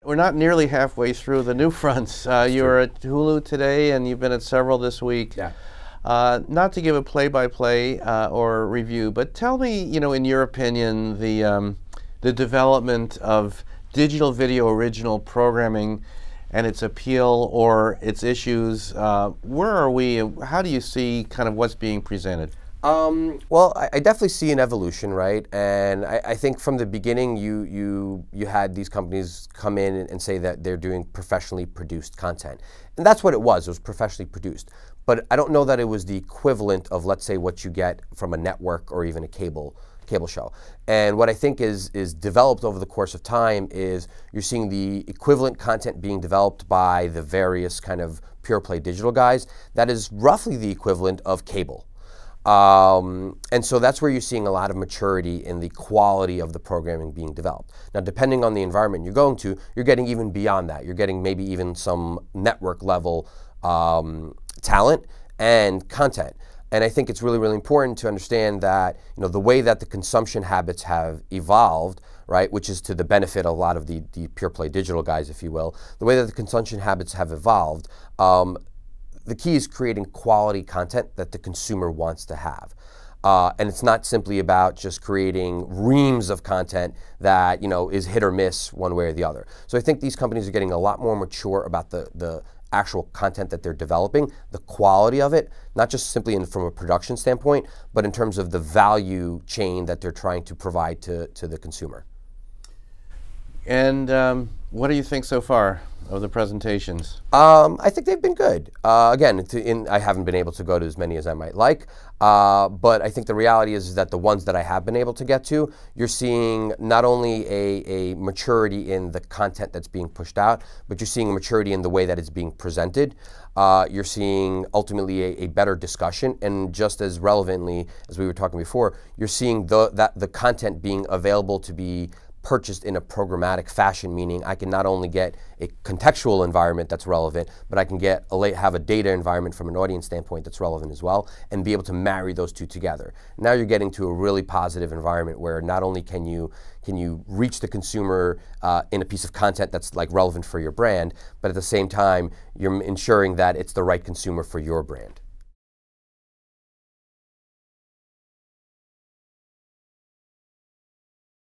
We're not nearly halfway through the NewFronts. You were at Hulu today, and you've been at several this week. Yeah. Not to give a play-by-play or review, but tell me, in your opinion, the development of digital video original programming and its appeal or its issues. Where are we? How do you see kind of what's being presented? Well, I definitely see an evolution, right? And I think from the beginning, you had these companies come in and say that they're doing professionally produced content, and that's what it was. It was professionally produced, but I don't know that it was the equivalent of, let's say, what you get from a network or even a cable show. And what I think is developed over the course of time is you're seeing the equivalent content being developed by the various kind of pure play digital guys. That is roughly the equivalent of cable. And so that's where you're seeing a lot of maturity in the quality of the programming being developed. Now, depending on the environment you're going to, you're getting even beyond that. You're getting maybe even some network level talent and content. And I think it's really, really important to understand that the way that the consumption habits have evolved, right, which is to the benefit of a lot of the pure play digital guys, if you will, the way that the consumption habits have evolved, the key is creating quality content that the consumer wants to have. And it's not simply about just creating reams of content that is hit or miss one way or the other. So I think these companies are getting a lot more mature about the actual content that they're developing, the quality of it, not just simply from a production standpoint, but in terms of the value chain that they're trying to provide to the consumer. And what do you think so far of the presentations? I think they've been good. Again, I haven't been able to go to as many as I might like, but I think the reality is that the ones that I have been able to get to, you're seeing not only a maturity in the content that's being pushed out, but you're seeing a maturity in the way that it's being presented. You're seeing ultimately a better discussion, and just as relevantly as we were talking before, you're seeing the content being available to be purchased in a programmatic fashion, meaning I can not only get a contextual environment that's relevant, but I can have a data environment from an audience standpoint that's relevant as well, and be able to marry those two together. Now you're getting to a really positive environment where not only can you reach the consumer in a piece of content that's relevant for your brand, but at the same time you're ensuring that it's the right consumer for your brand.